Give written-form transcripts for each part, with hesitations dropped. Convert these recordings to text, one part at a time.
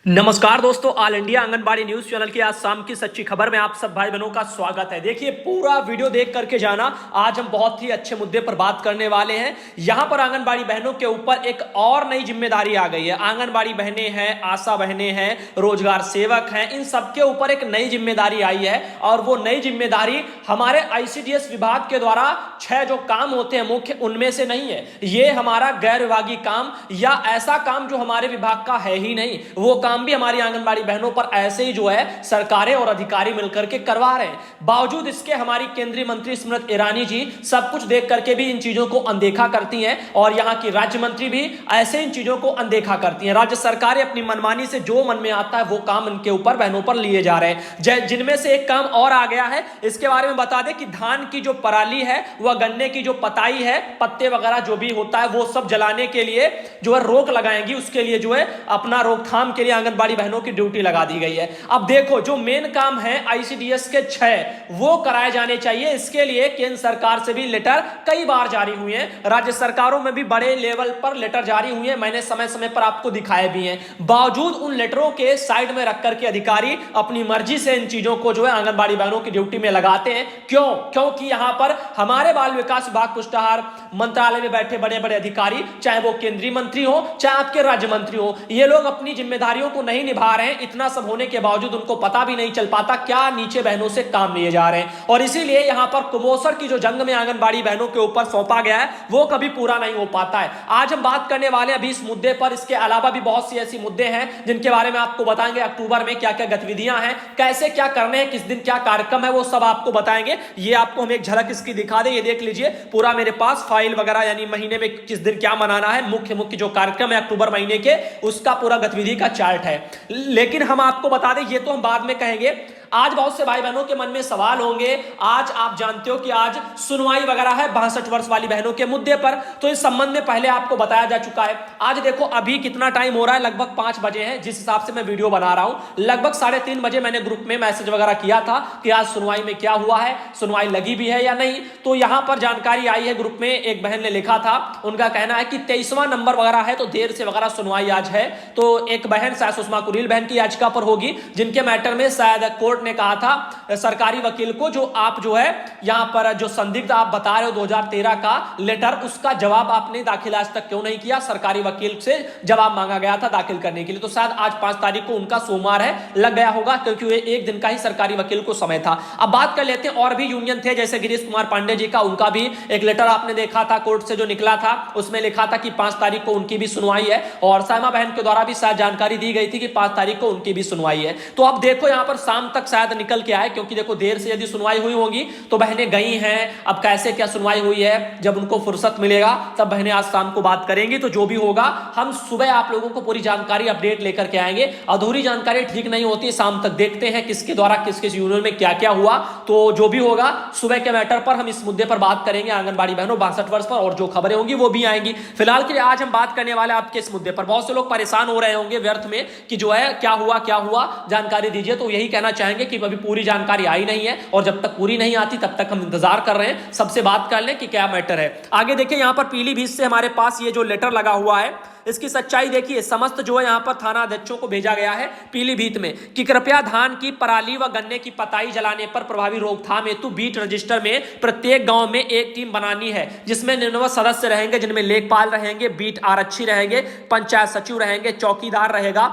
नमस्कार दोस्तों, all India anganwadi news channel की आज शाम की सच्ची खबर में आप सब भाई बहनों का स्वागत है। देखिए, पूरा वीडियो देख करके जाना। आज हम बहुत ही अच्छे मुद्दे पर बात करने वाले हैं। यहां पर आंगनबाड़ी बहनों के ऊपर एक और नई जिम्मेदारी आ गई है। आंगनबाड़ी बहनें हैं, आशा बहनें हैं, रोजगार सेवक हैं, इन सबके ऊपर एक नई जिम्मेदारी आई है। और वो नई जिम्मेदारी हमारे आईसीडीएस विभाग के द्वारा 6 जो काम होते हैं मुख्य, उनमें से नहीं है। ये हमारा गैर विभागीय काम या ऐसा काम जो हमारे विभाग का है ही नहीं, वो काम भी हमारी आंगनबाड़ी बहनों पर ऐसे ही जो है सरकारें और अधिकारी मिलकर के करवा रहे हैं। बावजूद इसके हमारी केंद्रीय मंत्री स्मृति ईरानी जी सब कुछ देख करके भी इन चीजों को अनदेखा करती हैं और यहां की राज्य मंत्री भी ऐसे इन चीजों को अनदेखा करती हैं। राज्य सरकारें अपनी मनमानी से जो मन में आता है वो काम इनके ऊपर बहनों पर लिए जा रहे हैं। जिनमें से एक काम और आ गया है, इसके बारे में बता दें कि धान की जो पराली है वह गन्ने की जो पताई है, पत्ते वगैरह जो भी होता है वो सब जलाने के लिए जो है रोक लगाएंगी। उसके लिए जो है अपना रोकथाम के लिए आंगनबाड़ी बहनों की ड्यूटी लगा दी गई है। अब देखो, जो मेन काम है आईसीडीएस के 6 वो कराए जाने चाहिए। इसके लिए केंद्र सरकार से भी लेटर कई बार जारी हुए हैं, राज्य सरकारों में भी बड़े लेवल पर लेटर जारी हुए हैं, मैंने समय समय पर आपको दिखाए भी हैं। बावजूद उन लेटरों के साइड में रख करके अधिकारी अपनी मर्जी से इन चीजों को जो है आंगनबाड़ी बहनों की ड्यूटी में लगाते हैं। क्योंकि यहां पर हमारे बाल विकास विभाग पुष्टाहार मंत्रालय में बैठे बड़े बड़े अधिकारी, चाहे वो केंद्रीय मंत्री हो चाहे आपके राज्य मंत्री हो, ये लोग अपनी जिम्मेदारियों को नहीं निभा रहे हैं। इतना सब होने के बावजूद उनको पता भी नहीं चल पाता क्या नीचे बहनों से काम लिए जा रहे हैं। और इसीलिए यहां पर कुपोषण की जो जंग में आंगनबाड़ी बहनों के ऊपर सौंपा गया है वो कभी पूरा नहीं हो पाता है। आज हम बात करने वाले अभी इस मुद्दे पर। इसके अलावा भी बहुत सी ऐसी मुद्दे हैं जिनके बारे में आपको बताएंगे। अक्टूबर में क्या क्या गतिविधियां हैं, कैसे क्या करने हैं, किस दिन क्या कार्यक्रम है, वो सब आपको बताएंगे। ये आपको हम एक झलक इसकी दिखा दें, ये देख लीजिए पूरा मेरे पास फाइल वगैरह, यानी महीने में किस दिन क्या मनाना है, मुख्य मुख्य जो कार्यक्रम है अक्टूबर महीने के, उसका पूरा गतिविधि का चार्ट है। लेकिन हम आपको बता दें, ये तो हम बाद में कहेंगे। आज बहुत से भाई बहनों के मन में सवाल होंगे। आज आप जानते हो कि आज सुनवाई वगैरह है 62 वर्ष वाली बहनों के मुद्दे पर, तो इस संबंध में पहले आपको बताया जा चुका है। आज देखो अभी कितना टाइम हो रहा है, लगभग 5 बजे है जिस हिसाब से मैं वीडियो बना रहा हूं। लगभग 3:30 बजे मैंने ग्रुप में मैसेज वगैरह किया था कि आज सुनवाई में क्या हुआ है, सुनवाई लगी भी है या नहीं। तो यहां पर जानकारी आई है, ग्रुप में एक बहन ने लिखा था, उनका कहना है कि 23वां नंबर वगैरह है तो देर से वगैरह सुनवाई आज है। तो एक बहन शायद सुषमा कुरील बहन की याचिका पर होगी, जिनके मैटर में शायद कोर्ट ने कहा था सरकारी वकील को, जो आप जो है यहां पर जो संदिग्ध आप बता रहे हो 2013 का लेटर, उसका जवाब आपने दाखिल आज तक क्यों नहीं किया। सरकारी वकील से जवाब मांगा गया था दाखिल करने के लिए। तो शायद आज 5 तारीख को उनका सोमवार है, लग गया होगा, क्योंकि वे एक दिन का ही सरकारी वकील को समय था। अब बात कर लेते हैं, और भी यूनियन थे जैसे गिरीश कुमार पांडे जी का, उनका भी एक लेटर आपने देखा था कोर्ट से जो निकला था, उसमें लिखा था कि 5 तारीख को उनकी भी सुनवाई है। और सायमा बहन के द्वारा भी शायद जानकारी दी गई थी कि 5 तारीख को उनकी भी सुनवाई है। तो अब देखो यहां पर शाम तक शायद निकल के आए, क्योंकि देखो देर से यदि सुनवाई हुई होगी तो बहनें गई हैं। अब कैसे क्या सुनवाई हुई है, जब उनको फुर्सत मिलेगा तब बहनें आज शाम को बात करेंगी। तो जो भी होगा हम सुबह आप लोगों को पूरी जानकारी अपडेट लेकर के आएंगे। अधूरी जानकारी ठीक नहीं होती, शाम तक देखते हैं किसके द्वारा किस किस यूनियन में क्या क्या हुआ। तो जो भी होगा सुबह के मैटर पर हम इस मुद्दे पर बात करेंगे, आंगनबाड़ी बहनों 62 वर्ष पर, और जो खबरें होंगी वो भी आएंगी। फिलहाल के लिए आज हम बात करने वाले आपके इस मुद्दे पर। बहुत से लोग परेशान हो रहे होंगे व्यर्थ में कि जो है क्या हुआ जानकारी दीजिए। तो यही कहना चाहेंगे कि अभी पूरी जानकारी आई नहीं है, और जब तक पूरी नहीं आती तब तक हम इंतजार कर रहे हैं, सबसे बात कर लें कि क्या मैटर है। आगे देखिए, यहां पर पीलीभीत से हमारे पास ये जो लेटर लगा हुआ है, इसकी सच्चाई देखिए। समस्त जो है यहां पर थाना अध्यक्षों को भेजा गया है पीलीभीत में कि कृपया धान की पराली व गन्ने की पताई जलाने पर प्रभावी रोकथाम हेतु बीट रजिस्टर में प्रत्येक गांव में एक टीम बनानी है, जिसमें 99 सदस्य रहेंगे, जिनमें लेखपाल रहेंगे, बीट आरक्षी रहेंगे, पंचायत सचिव रहेंगे, चौकीदार रहेगा,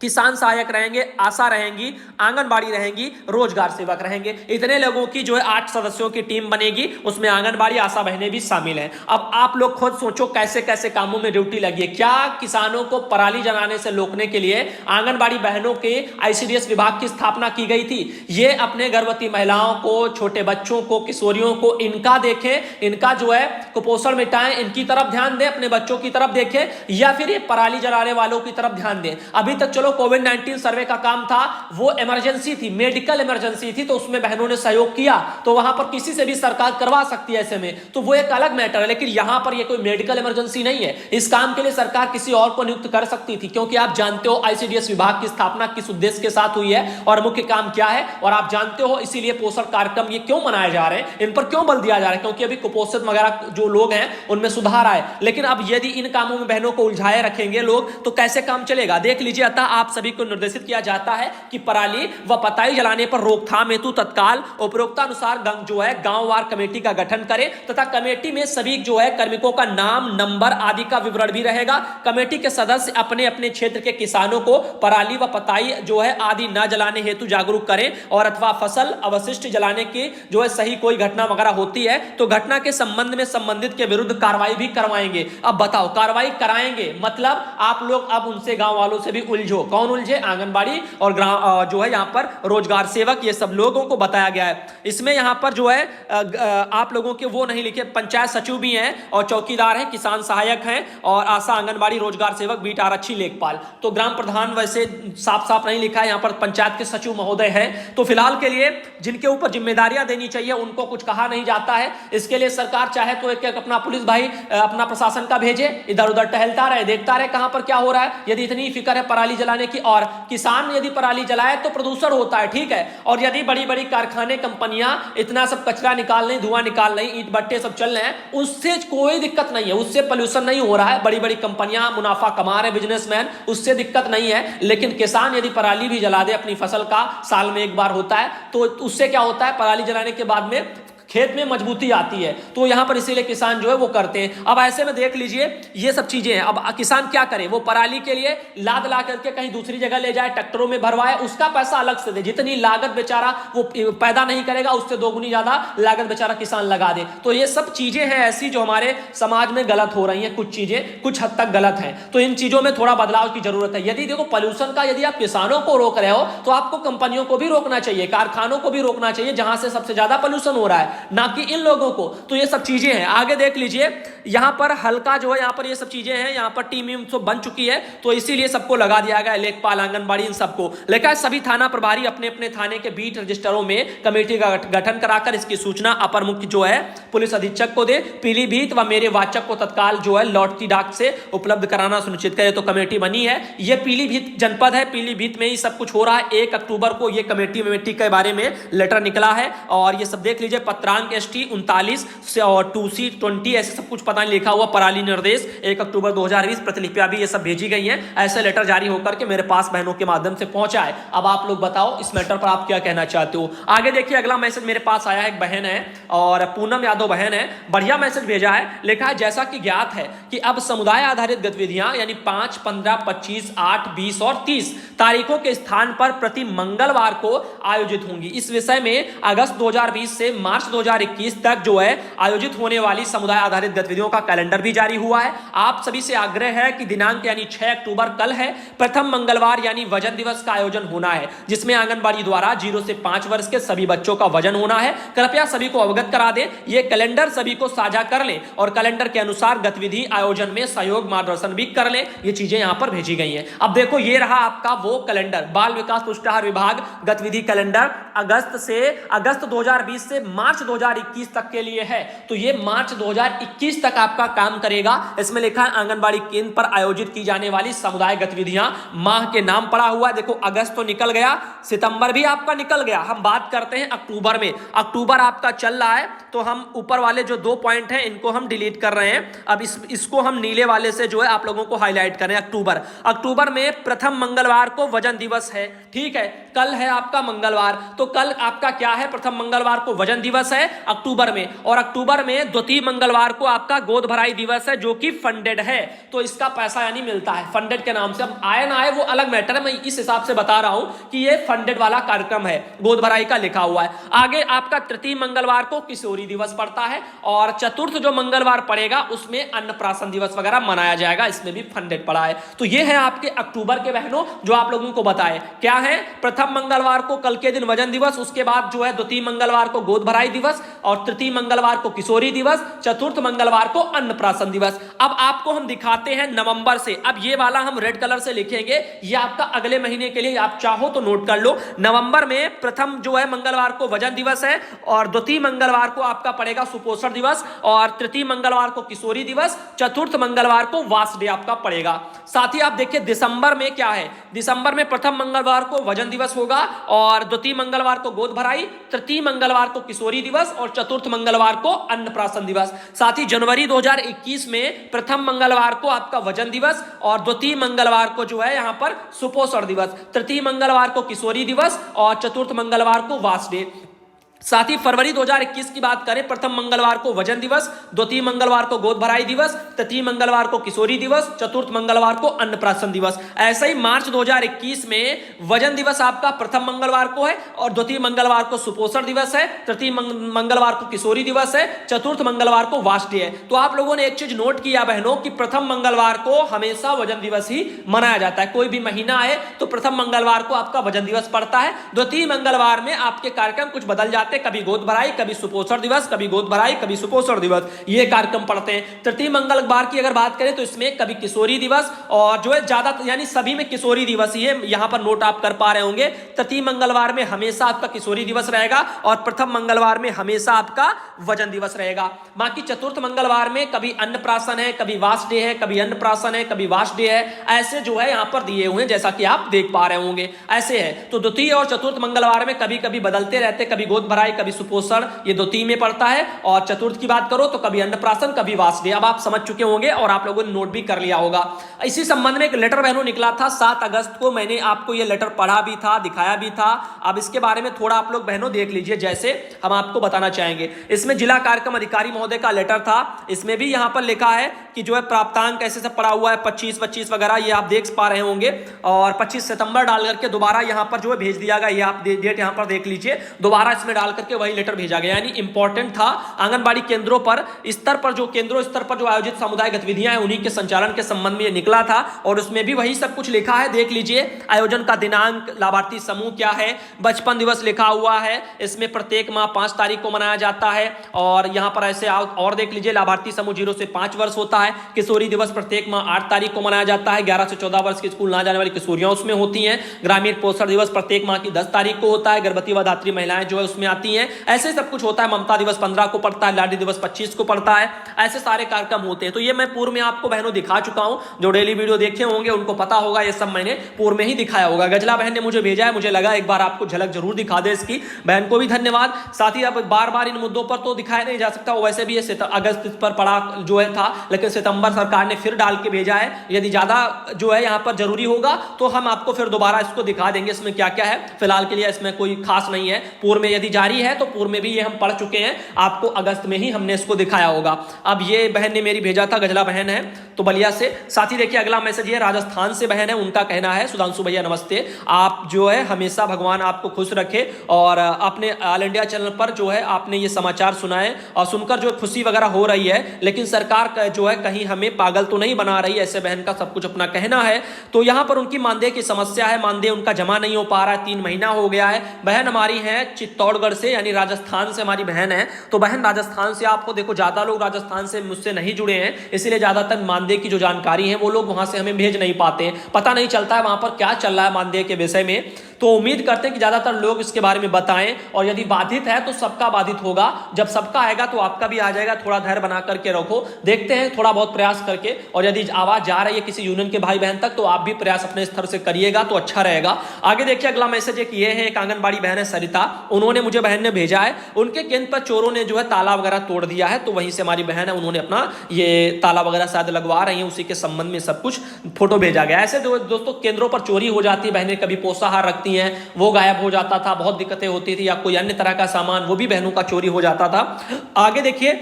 किसान सहायक रहेंगे, आशा रहेंगी, आंगनबाड़ी रहेंगी, रोजगार सेवक रहेंगे। इतने लोगों की जो है 8 सदस्यों की टीम बनेगी, उसमें आंगनबाड़ी आशा बहनें भी शामिल हैं। अब आप लोग खुद सोचो कैसे कैसे कामों में ड्यूटी लगी है। क्या किसानों को पराली जलाने से रोकने के लिए आंगनबाड़ी बहनों के आईसीडीएस विभाग की स्थापना की गई थी। ये अपने गर्भवती महिलाओं को, छोटे बच्चों को, किशोरियों को, इनका देखें, इनका जो है कुपोषण मिटाएं, इनकी तरफ ध्यान दें, अपने बच्चों की तरफ देखें, या फिर ये पराली जलाने वालों की तरफ ध्यान दें। अभी तक चलो कोविड-19 सर्वे का काम था, वो इमरजेंसी थी, मेडिकल इमरजेंसी थी, तो उसमें बहनों ने सहयोग किया, तो वहां पर किसी से भी सरकार करवा सकती है ऐसे में, तो वो एक अलग मैटर है। लेकिन यहां पर ये कोई मेडिकल इमरजेंसी नहीं है, इस काम के लिए सरकार किसी और को नियुक्त कर सकती थी, क्योंकि आप जानते हो आईसीडीएस विभाग की स्थापना किस उद्देश्य के साथ हुई है और मुख्य काम क्या है, और आप जानते हो इसीलिए पोषण कार्यक्रम ये क्यों मनाए जा रहे हैं, इन पर क्यों बल दिया जा रहा है, क्योंकि अभी कुपोषित वगैरह जो लोग हैं उनमें सुधार आए। लेकिन अब यदि इन कामों में बहनों को उलझाए रखेंगे लोग तो कैसे काम चलेगा। देख लीजिए, अतः आप सभी को निर्देशित किया जाता है कि पराली व पताई जलाने पर रोकथाम हेतु तत्काल उपरोक्तानुसार जो है गांववार कमेटी का गठन करें तथा कमेटी में सभी जो है कार्मिकों का नाम, नंबर आदि का विवरण भी रहेगा। कमेटी के सदस्य अपने अपने क्षेत्र के किसानों को पराली व पताई जो है आदि न जलाने हेतु जागरूक करें और अथवा फसल अवशिष्ट जलाने की जो है सही कोई घटना वगैरह होती है तो घटना के संबंध में संबंधित के विरुद्ध कार्रवाई भी करवाएंगे। अब बताओ, कार्रवाई कराएंगे मतलब आप लोग अब उनसे गांव वालों से भी उलझो। कौन उलझे? आंगनबाड़ी और ग्राम जो है यहाँ पर रोजगार सेवक, ये सब लोगों को बताया गया है। इसमें यहाँ पर जो है आप लोगों के वो नहीं लिखे, पंचायत सचिव भी हैं और चौकीदार हैं, किसान सहायक हैं और आशा आंगनबाड़ी रोजगार सेवक बीट आरक्षी लेखपाल। तो ग्राम प्रधान वैसे साफ साफ नहीं लिखा है, यहाँ पर पंचायत के सचिव महोदय हैं। तो फिलहाल के लिए जिनके ऊपर जिम्मेदारियां देनी चाहिए उनको कुछ कहा नहीं जाता है। इसके लिए सरकार चाहे तो एक अपना पुलिस भाई अपना प्रशासन का भेजे, इधर उधर टहलता रहे, देखता रहे कहां पर क्या हो रहा है। यदि इतनी फिक्र है पराली जलाने की, और किसान यदि पराली जलाए तो प्रदूषण होता है, ठीक है, और यदि बड़ी बड़ी कारखाने कंपनियां इतना सब कचरा निकाल रही, धुआं निकाल रही, ईंट भट्टे सब चल रहे हैं, उससे कोई दिक्कत नहीं है, उससे पोल्यूशन नहीं हो रहा है। बड़ी बड़ी कंपनियां मुनाफा कमा रहे, बिजनेसमैन, उससे दिक्कत नहीं है। लेकिन किसान यदि पराली भी जला दे, अपनी फसल का साल में एक बार होता है, तो उससे क्या होता है, पराली जलाने के बाद में खेत में मजबूती आती है। तो यहां पर इसीलिए किसान जो है वो करते हैं। अब ऐसे में देख लीजिए ये सब चीजें हैं। अब किसान क्या करे, वो पराली के लिए लाद ला करके कहीं दूसरी जगह ले जाए, ट्रैक्टरों में भरवाए, उसका पैसा अलग से दे। जितनी लागत बेचारा वो पैदा नहीं करेगा उससे दोगुनी ज्यादा लागत बेचारा किसान लगा दे। तो ये सब चीजें हैं ऐसी जो हमारे समाज में गलत हो रही हैं, कुछ चीजें कुछ हद तक गलत हैं। तो इन चीजों में थोड़ा बदलाव की जरूरत है। यदि देखो पोल्यूशन का यदि आप किसानों को रोक रहे हो तो आपको कंपनियों को भी रोकना चाहिए, कारखानों को भी रोकना चाहिए जहां से सबसे ज्यादा पोल्यूशन हो रहा है, ना कि इन लोगों को। तो ये सब चीजें हैं। आगे देख लीजिए यहां पर हल्का जो है, यहां पर ये सब चीजें हैं, यहां पर टीम तो बन चुकी है, तो इसीलिए सबको लगा दिया गया, लेखपाल, आंगनबाड़ी, इन सबको लेकर सभी थाना प्रभारी अपने अपने थाने के बीट रजिस्टरों में कमेटी का गठन कराकर इसकी सूचना अपर मुख्य जो है पुलिस अधीक्षक को दे, पीलीभीत व मेरे वाचक को तत्काल जो है लौटती डाक से उपलब्ध कराना सुनिश्चित करे। तो कमेटी बनी है, ये पीलीभीत जनपद है, पीलीभीत में ही सब कुछ हो रहा है। 1 अक्टूबर को ये कमेटी के बारे में लेटर निकला है और ये सब देख लीजिए, पत्रांक ST 39 से और 2C 20 ऐसे सब कुछ पता नहीं लिखा हुआ, पराली निर्देश 1 अक्टूबर 2020, प्रतिलिपियां भी ये सब भेजी गई हैं। ऐसे लेटर जारी होकर के मेरे पास बहनों के माध्यम से पहुंचा है। अब आप लोग बताओ इस मैटर पर आप क्या कहना चाहते हो। आगे देखिए अगला मैसेज मेरे पास आया है, एक बहन है और पूनम यादव बहन है, बढ़िया मैसेज भेजा है। लिखा है जैसा कि ज्ञात है कि अब समुदाय आधारित गतिविधियां यानी 5, 15, 25, 8, 20 और 30 तारीखों के स्थान पर प्रति मंगलवार को आयोजित होंगी। इस विषय में अगस्त 2020 से मार्च 2021 तक जो है आयोजित होने वाली समुदाय आधारित गतिविधियों का कैलेंडर भी जारी हुआ है। आप सभी से आग्रह है कि दिनांक यानी 6 अक्टूबर कल है, प्रथम मंगलवार यानी वजन दिवस का आयोजन होना है, जिसमें आंगनबाड़ी द्वारा 0 से 5 वर्ष के सभी बच्चों का वजन होना है। कृपया सभी को अवगत करा दें, यह कैलेंडर सभी को साझा कर लें और कैलेंडर के अनुसार गतिविधि आयोजन में सहयोग मार्गदर्शन भी कर लें। ये चीजें यहां पर भेजी गई हैं। अब देखो ये रहा आपका वो कैलेंडर, बाल विकास पुष्टाहार विभाग गतिविधि कैलेंडर अगस्त 2020 से मार्च 2021 तक के लिए है। तो ये मार्च 2021 तक आपका काम करेगा। इसमें लिखा है आंगनबाड़ी केंद्र पर आयोजित की जाने वाली समुदाय गतिविधियां, माह के नाम पड़ा हुआ है। देखो अगस्त तो निकल गया, सितंबर भी आपका निकल गया। हम बात करते हैं अक्टूबर में। अक्टूबर आपका चल रहा है, तो हम ऊपर वाले जो 2 पॉइंट हैं इनको हम डिलीट कर रहे हैं। अब इसको हम नीले वाले से जो है आप लोगों को हाईलाइट करें। अक्टूबर में प्रथम मंगलवार को वजन दिवस है, ठीक है, कल है आपका मंगलवार, तो कल आपका क्या है, प्रथम मंगलवार को वजन दिवस है अक्टूबर में। और अक्टूबर में द्वितीय मंगलवार को आपका गोद भराई दिवस है, जो कि फंडेड है, तो इसका पैसा यानी मिलता है फंडेड के नाम से। अब आए ना आए वो अलग मैटर है, मैं इस हिसाब से बता रहा हूं कि ये फंडेड वाला कार्यक्रम है, गोद भराई का लिखा हुआ है। आगे आपका तृतीय मंगलवार को किशोरी दिवस पड़ता है और चतुर्थ जो मंगलवार पड़ेगा उसमें अन्नप्राशन दिवस वगैरह मनाया जाएगा, इसमें भी फंडेड पड़ा है। तो ये है आपके अक्टूबर के बहनों जो आप लोगों को बताए क्या है। प्रथम मंगलवार को कल के दिन वजन दिवस, उसके बाद जो है द्वितीय मंगलवार को गोद भराई दिवस और तृतीय मंगलवार को किशोरी दिवस, चतुर्थ मंगलवार को अन्नप्राशन दिवस। अब आपको हम दिखाते हैं नवंबर से। अब ये वाला हम रेड कलर से लिखेंगे, ये आपका अगले महीने के लिए, आप चाहो तो नोट कर लो। नवंबर में प्रथम जो है मंगलवार को वजन दिवस है और द्वितीय मंगलवार को आपका पड़ेगा सुपोषण दिवस और तृतीय मंगलवार को किशोरी दिवस, चतुर्थ मंगलवार को वास डे आपका पड़ेगा। साथ ही आप देखिए दिसंबर में क्या है, दिसंबर में प्रथम मंगलवार को वजन दिवस होगा और द्वितीय मंगलवार को गोद भराई, तृतीय मंगलवार को किशोरी दिवस, दिवस और चतुर्थ मंगलवार को अन्नप्राशन दिवस। साथ ही जनवरी 2021 में प्रथम मंगलवार को आपका वजन दिवस और द्वितीय मंगलवार को जो है यहां पर सुपोषण दिवस, तृतीय मंगलवार को किशोरी दिवस और चतुर्थ मंगलवार को वाश डे। साथ ही फरवरी 2021 की बात करें, प्रथम मंगलवार को वजन दिवस, द्वितीय मंगलवार को गोद भराई दिवस, तृतीय मंगलवार को किशोरी दिवस, चतुर्थ मंगलवार को अन्नप्राशन दिवस। ऐसे ही मार्च 2021 में वजन दिवस आपका प्रथम मंगलवार को है और द्वितीय मंगलवार को सुपोषण दिवस है, तृतीय मंगलवार को किशोरी दिवस है, चतुर्थ मंगलवार को वाश डे है। तो आप लोगों ने एक चीज नोट किया बहनों कि प्रथम मंगलवार को हमेशा वजन दिवस ही मनाया जाता है। कोई भी महीना है तो प्रथम मंगलवार को आपका वजन दिवस पड़ता है। द्वितीय मंगलवार में आपके कार्यक्रम कुछ बदल जाते, कभी गोद भराई, कभी सुपोषण दिवस, कभी गोद भराई, कभी सुपोषण दिवस, ये कार्यक्रम पढ़ते हैं। तृतीय मंगलवार की अगर बात करें तो इसमें कभी किशोरी दिवस और जो है ज्यादा यानी सभी में किशोरी दिवस ही है, यहां पर नोट आप कर पा रहे होंगे। तृतीय मंगलवार में हमेशा आपका किशोरी दिवस रहेगा और प्रथम मंगलवार में हमेशा आपका वजन दिवस रहेगा। बाकी चतुर्थ मंगलवार में कभी अन्नप्राशन है, कभी वाश डे है, कभी अन्नप्राशन है, कभी वाश डे है, ऐसे जो है यहां पर दिए हुए हैं, जैसा कि आप देख पा रहे होंगे ऐसे है। तो द्वितीय और चतुर्थ मंगलवार में कभी कभी बदलते रहते, कभी गोद भराई, कभी सुपोषण, ये द्वितीय में पड़ता है। और चतुर्थ की बात करो तो कभी अन्नप्राशन, कभी वाश डे। अब आप समझ चुके होंगे और आप लोगों ने नोट भी कर लिया होगा। इसी संबंध में एक लेटर बहनों निकला था 7 अगस्त को, मैंने आपको ये लेटर पढ़ा भी था, दिखाया भी था। अब इसके बारे में थोड़ा आप लोग बहनों देख लीजिए, जैसे हम आपको बताना चाहेंगे। इसमें जिला कार्यक्रम अधिकारी महोदय का लेटर था। इसमें भी यहां पर लिखा है कि जो है प्राप्तांक ऐसे सब पड़ा हुआ है, 25 वगैरह, ये आप देख पा रहे होंगे। और 25 सितंबर डाल करके दोबारा यहां पर जो है भेज दिया गया, ये आप डेट यहां पर देख लीजिए, दोबारा इसमें डाल करके वही लेटर भेजा गया। यानी इंपॉर्टेंट था। आंगनबाड़ी केंद्रों पर स्तर पर जो केंद्रों स्तर पर जो आयोजित सामुदायिक गतिविधियां हैं उन्हीं के संचालन के संबंध में ये निकला था और उसमें भी वही सब कुछ लिखा है, देख लीजिए। आयोजन का दिनांक, लाभार्थी समूह क्या है, बचपन दिवस लिखा हुआ है। इसमें प्रत्येक माह 5 तारीख को मनाया जाता है और यहां पर ऐसे और देख लीजिए, लाभार्थी समूह 0 से 5 वर्ष होता है। किशोरी दिवस प्रत्येक माह 8 तारीख को मनाया जाता है। 11 से 14 वर्ष की स्कूल ना जाने वाली किशोरियां उसमें होती हैं। ग्रामीण पोषण दिवस प्रत्येक माह की 10 तारीख को होता है। गर्भवती व धात्री महिलाएं जो है उसमें आती हैं। ऐसे सब कुछ होता है। ममता दिवस 15 को पड़ता है, लाडली दिवस 25 को पड़ता है। ऐसे सारे कार्यक्रम होते हैं। तो ये मैं पूर्व में आपको बहनों दिखा चुका हूं। जो डेली वीडियो देखे होंगे उनको पता होगा, ये सब मैंने पूर्व में ही दिखाया होगा। गजला बहन ने मुझे भेजा है, मुझे लगा एक बार आपको झलक जरूर दिखा दे इसकी। बहन को भी धन्यवाद। साथ ही अब बार बार इन मुद्दों पर तो दिखाया नहीं जा सकता, वैसे भी ये अगस्त पर पड़ा जो है था, लेकिन सितंबर सरकार ने फिर डाल के भेजा है। यदि ज्यादा जो है यहाँ पर जरूरी होगा तो हम आपको फिर दोबारा इसको दिखा देंगे इसमें क्या क्या है। फिलहाल के लिए इसमें कोई खास नहीं है। पूर्व में यदि जारी है तो पूर्व में भी ये हम पढ़ चुके हैं, आपको अगस्त में ही हमने इसको दिखाया होगा। अब ये बहन ने मेरी भेजा था, गजला बहन है तो बलिया से। साथ ही देखिए अगला मैसेज ये राजस्थान से बहन है, उनका कहना है, सुधांशु भैया नमस्ते, आप जो है हमेशा भगवान आपको खुश रखे और अपने ऑल इंडिया चैनल पर जो है आपने ये समाचार सुनाए और सुनकर जो खुशी वगैरह हो रही है, लेकिन सरकार जो है कहीं हमें पागल तो नहीं बना रही, ऐसे बहन का सब कुछ अपना कहना है। तो यहाँ पर उनकी मानदेय की समस्या है, मानदेय उनका जमा नहीं हो पा रहा है, 3 महीना हो गया है। बहन हमारी है चित्तौड़गढ़ से, यानी राजस्थान से हमारी बहन है। तो बहन राजस्थान से, आपको देखो ज्यादा लोग राजस्थान से मुझसे नहीं जुड़े हैं, इसलिए ज्यादातर मानदेय की जो जानकारी है वो लोग वहां से हमें भेज नहीं पाते हैं, पता नहीं चलता है वहां पर क्या चल रहा है मानदेय के विषय में। तो उम्मीद करते हैं कि ज्यादातर लोग इसके बारे में बताएं और यदि बाधित है तो सबका बाधित होगा, जब सबका आएगा तो आपका भी आ जाएगा। थोड़ा धैर्य बना करके रखो, देखते हैं थोड़ा बहुत प्रयास करके, और यदि आवाज जा रही है किसी यूनियन के भाई बहन तक तो आप भी प्रयास अपने स्तर से करिएगा तो अच्छा रहेगा। आगे देखिए अगला मैसेज एक ये है, एक आंगनबाड़ी बहन है सरिता, उन्होंने मुझे बहन ने भेजा है, उनके केंद्र पर चोरों ने जो है ताला वगैरह तोड़ दिया है। तो वहीं से हमारी बहन है, उन्होंने अपना ये ताला वगैरह शायद लगवा रही है, उसी के संबंध में सब कुछ फोटो भेजा गया। ऐसे दोस्तों केंद्रों पर चोरी हो जाती है, बहनें कभी पोषाहार रखती हैं वो गायब हो जाता था, बहुत दिक्कतें होती थी, या कोई अन्य तरह का सामान वो भी बहनों का चोरी हो जाता था। आगे देखिए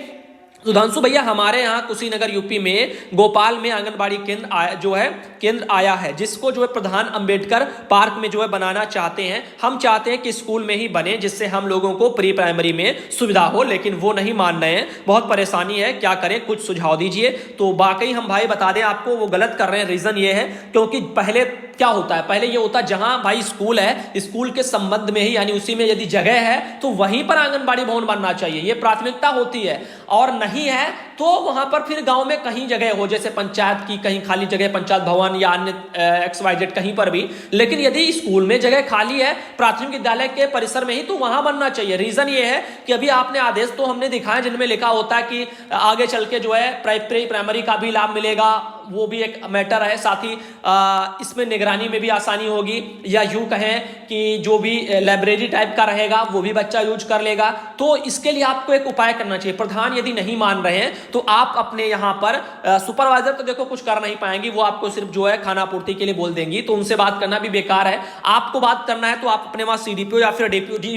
सुधांशु भैया, हमारे यहाँ कुशीनगर यूपी में गोपाल में आंगनबाड़ी केंद्र आया है, जिसको जो है प्रधान अंबेडकर पार्क में जो है बनाना चाहते हैं। हम चाहते हैं कि स्कूल में ही बने, जिससे हम लोगों को प्री प्राइमरी में सुविधा हो, लेकिन वो नहीं मान रहे हैं, बहुत परेशानी है, क्या करें, कुछ सुझाव दीजिए। तो वाकई हम भाई बता दें आपको, वो गलत कर रहे हैं। रीजन ये है क्योंकि पहले क्या होता है, पहले ये होता है जहां भाई स्कूल है, स्कूल के संबंध में ही, यानी उसी में यदि जगह है तो वहीं पर आंगनबाड़ी भवन बनना चाहिए, ये प्राथमिकता होती है। और नहीं है तो वहां पर फिर गांव में कहीं जगह हो, जैसे पंचायत की कहीं खाली जगह, पंचायत भवन या अन्य XYZ कहीं पर भी। लेकिन यदि स्कूल में जगह खाली है प्राथमिक विद्यालय के परिसर में ही, तो वहां बनना चाहिए। रीजन ये है कि अभी आपने आदेश तो हमने दिखाया जिनमें लिखा होता है कि आगे चल के जो है प्री प्राइमरी का भी लाभ मिलेगा, वो भी एक मैटर है। साथ ही इसमें निगरानी में भी आसानी होगी, या यूं कहें कि जो भी लाइब्रेरी टाइप का रहेगा वो भी बच्चा यूज कर लेगा। तो इसके लिए आपको एक उपाय करना चाहिए। प्रधान यदि नहीं मान रहे हैं तो आप अपने यहाँ पर सुपरवाइजर तो देखो कुछ कर नहीं पाएंगी, वो आपको सिर्फ जो है खाना आपूर्ति के लिए बोल देंगी, तो उनसे बात करना भी बेकार है। आपको बात करना है तो आप अपने वहां सीडीपीओ या फिर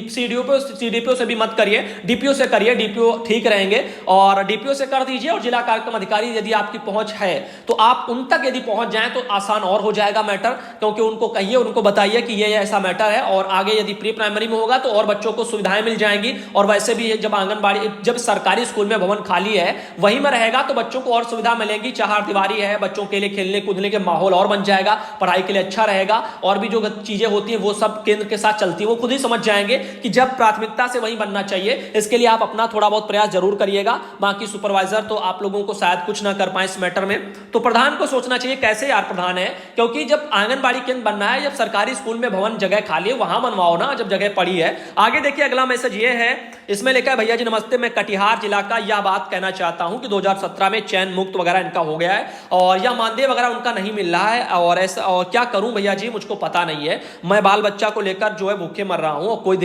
सीडीपीओ से भी मत करिए, डीपीओ से करिए, डीपीओ ठीक रहेंगे। और डीपीओ से कर दीजिए, और जिला कार्यक्रम अधिकारी यदि आपकी पहुंच है तो आप उन तक यदि पहुंच जाएं तो आसान और हो जाएगा मैटर, क्योंकि उनको कहिए, उनको बताइए कि ये ऐसा मैटर है, और आगे यदि प्री प्राइमरी में होगा तो और बच्चों को सुविधाएं मिल जाएंगी। और वैसे भी जब आंगनबाड़ी, जब सरकारी स्कूल में भवन खाली है वहीं में रहेगा तो बच्चों को और सुविधा मिलेगी। चारदीवारी है, बच्चों के लिए खेलने कूदने के माहौल और बन जाएगा, पढ़ाई के लिए अच्छा रहेगा। और भी जो चीजें होती है वो सब केंद्र के साथ चलती है, वो खुद ही समझ जाएंगे कि जब प्राथमिकता से वहीं बनना चाहिए। इसके लिए आप अपना थोड़ा बहुत प्रयास जरूर करिएगा। बाकी सुपरवाइजर तो आप लोगों को शायद कुछ ना कर पाए इस मैटर में, तो प्रधान को सोचना चाहिए कैसे यार प्रधान है, क्योंकि जब आंगनबाड़ी केंद्र बनना है, जब सरकारी स्कूल में भवन जगह खाली है वहां बनवाओ ना, जब जगह पड़ी है। आगे देखिए अगला मैसेज ये है, इसमें लिखा है, भैया जी नमस्ते, मैं कटिहार जिला का यह बात कहना चाहता हूं कि 2017 में चयन मुक्त वगैरह इनका हो गया है और यह मानदेय वगैरह उनका नहीं मिल रहा है, और ऐसा और क्या करूं भैया जी, मुझको पता नहीं है। मैं बाल बच्चा को लेकर जो है भूखे मर रहा हूं, और कोई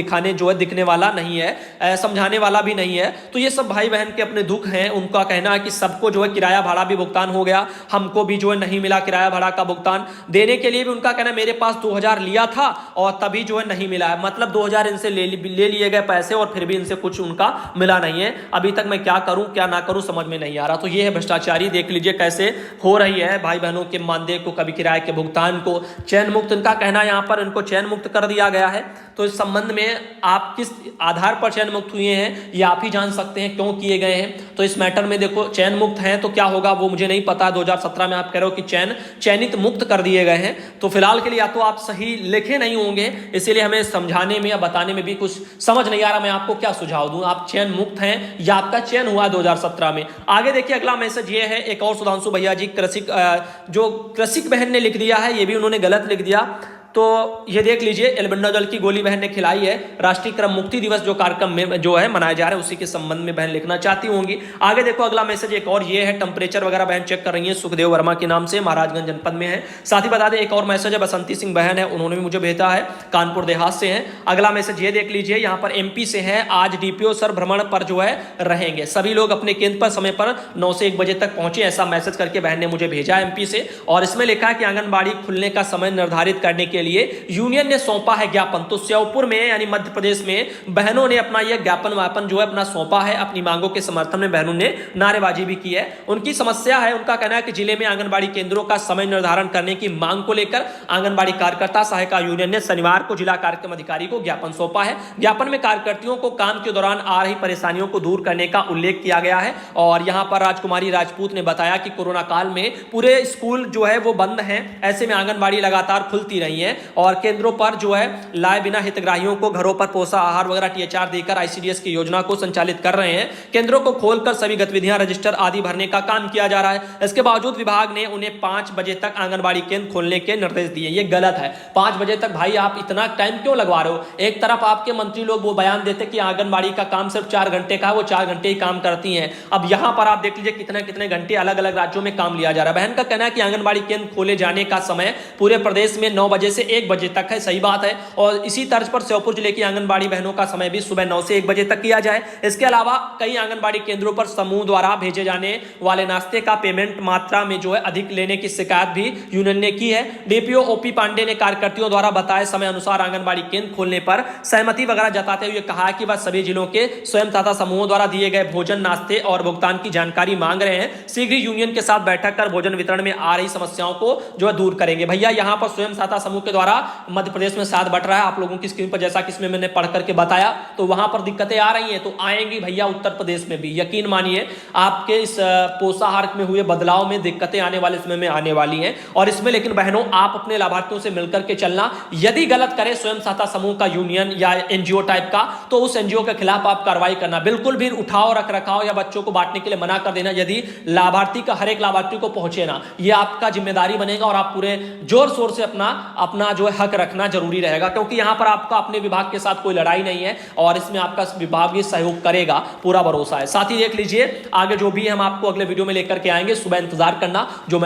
दिखने वाला नहीं है, समझाने वाला भी नहीं है। तो ये सब भाई बहन के अपने दुख हैं। उनका कहना है कि सबको जो है किराया भाड़ा भी भुगतान हो गया, हमको भी जो है नहीं मिला किराया भाड़ा का भुगतान देने के लिए भी। उनका कहना है मेरे पास 2000 लिया था और तभी जो है नहीं मिला है, मतलब 2000 इनसे ले लिए गए पैसे और फिर भी इनसे कुछ उनका मिला नहीं है। अभी तक मैं क्या करूं क्या ना करूं समझ में नहीं आ रहा। तो ये है भ्रष्टाचारी, देख लीजिए कैसे हो रही है भाई बहनों के मानदेय को, कभी किराए के भुगतान को, चयन मुक्त। इनका कहना है यहाँ पर इनको चयन मुक्त कर दिया गया है। तो इस संबंध में आप किस आधार पर चयन मुक्त हुए हैं ये आप ही जान सकते हैं, क्यों किए गए हैं। तो इस मैटर में देखो चयन मुक्त हैं तो क्या होगा वो मुझे नहीं पता। 2017 में आप कह रहे हो कि चयनित मुक्त कर दिए गए हैं, तो फिलहाल के लिए या तो आप सही लिखे नहीं होंगे, इसीलिए हमें समझाने में या बताने में भी कुछ समझ नहीं आ रहा। मैं आपको क्या सुझाव दूं, आप चयन मुक्त हैं या आपका चयन हुआ 2017 में। आगे देखिए अगला मैसेज ये है, एक और सुधांशु भैया जी जो कृषिक बहन ने लिख दिया है, ये भी उन्होंने गलत लिख दिया। तो ये देख लीजिए, एल्बेंडा जल की गोली बहन ने खिलाई है। राष्ट्रीय क्रम मुक्ति दिवस जो कार्यक्रम में जो है मनाया जा रहा है उसी के संबंध में बहन लिखना चाहती होंगी। आगे देखो अगला मैसेज एक और ये है, टेम्परेचर वगैरह बहन चेक कर रही है, सुखदेव वर्मा के नाम से, महाराजगंज जनपद में है। साथ ही बता दें एक और मैसेज है, बसंती सिंह बहन है, उन्होंने भी मुझे भेजा है, कानपुर देहात से है। अगला मैसेज ये देख लीजिए, यहाँ पर एमपी से है, आज डीपीओ सर भ्रमण पर जो है रहेंगे, सभी लोग अपने केंद्र पर समय पर 9 से 1 बजे तक पहुंचे, ऐसा मैसेज करके बहन ने मुझे भेजा एमपी से। और इसमें लिखा है कि आंगनबाड़ी खुलने का समय निर्धारित करने के लिए यूनियन ने सौंपा है ज्ञापन। तो श्योपुर में यानी मध्य प्रदेश में बहनों ने अपना यह ज्ञापन वापन जो है अपना सौंपा है। अपनी मांगों के समर्थन में बहनों ने नारेबाजी भी की है। उनकी समस्या है, उनका कहना है कि जिले में आंगनबाड़ी केंद्रों का समय निर्धारण करने की मांग को लेकर आंगनबाड़ी कार्यकर्ता सहायिका यूनियन ने शनिवार को जिला कार्यक्रम अधिकारी को ज्ञापन सौंपा है। ज्ञापन में कार्यकर्तियों को काम के दौरान आ रही परेशानियों को दूर करने का उल्लेख किया गया है। और यहां पर राजकुमारी राजपूत ने बताया कि कोरोना काल में पूरे स्कूल जो है वो बंद हैं, ऐसे में आंगनबाड़ी लगातार खुलती रही है और केंद्रों पर जो है लाए बिना हितग्राहियों को घरों पर पोषण आहार वगैरह टीएचआर देकर आईसीडीएस की योजना को संचालित कर रहे हैं। केंद्रों को खोलकर सभी गतिविधियां रजिस्टर आदि भरने का काम किया जा रहा है। इसके बावजूद विभाग ने उन्हें 5 बजे तक आंगनबाड़ी केंद्र खोलने के निर्देश दिए। ये गलत है। 5 बजे तक भाई आप इतना टाइम क्यों लगवा रहे हो? एक तरफ आपके मंत्री लोग वो बयान देते कि आंगनबाड़ी का काम सिर्फ 4 घंटे का है, वो 4 घंटे ही काम करती हैं। अब यहां पर आप देख लीजिए कितने कितने घंटे अलग अलग राज्यों में काम लिया जा रहा है। बहन का कहना है कि आंगनबाड़ी केंद्र खोले जाने का समय पूरे प्रदेश में 9 बजे से 1 बजे तक है। सही बात है। और इसी तर्ज पर श्योपुर जिले की आंगनबाड़ी बहनों का समय भी सुबह 9 से 1 बजे तक किया जाए। इसके अलावा कई आंगनबाड़ी केंद्रों पर समूह द्वारा भेजे जाने वाले नाश्ते का पेमेंट मात्रा में जो है अधिक लेने की शिकायत भी यूनियन ने की है। डीपीओ ओपी पांडे ने कार्यकर्तियों द्वारा बताए समय अनुसार आंगनबाड़ी केंद्र खोलने पर सहमति वगैरह जताते हुए कहा कि वह सभी जिलों के स्वयं सहायता समूहों द्वारा दिए गए भोजन नाश्ते और भुगतान की जानकारी मांग रहे हैं। शीघ्र ही यूनियन के साथ बैठक कर भोजन वितरण में आ रही समस्याओं को जो है दूर करेंगे। भैया यहाँ पर स्वयं सहायता समूह के द्वारा मध्य प्रदेश में साथ बढ़ रहा है। आप लोगों की स्क्रीन पर जैसा कि इसमें मैंने पढ़ करके बताया, तो वहां पर दिक्कतें आ रही हैं, तो आएंगी भैया उत्तर प्रदेश में भी। यकीन मानिए आपके इस पोषाहार में हुए बदलाव में दिक्कतें आने वाले समय में आने वाली हैं। और इसमें लेकिन बहनों आप अपने लाभार्थियों से मिलकर के चलना। यदि गलत करे स्वयं सहायता समूह का यूनियन या एनजीओ टाइप का, तो उस एनजीओ के खिलाफ आप कार्रवाई करना। बिल्कुल भी उठाओ रख रखाओ या बच्चों को बांटने के लिए मना कर देना यदि लाभार्थी का हर एक लाभार्थी को पहुंचे ना, यह आपका जिम्मेदारी बनेगा। और आप पूरे जोर शोर से अपना जो है हक रखना जरूरी रहेगा, क्योंकि यहां पर आपका अपने विभाग के साथ कोई लड़ाई नहीं है और इसमें आपका विभाग भी सहयोग करेगा, पूरा भरोसा है। साथ ही देख लीजिए आगे जो भी हम आपको अगले वीडियो में लेकर के आएंगे, सुबह इंतजार करना। जो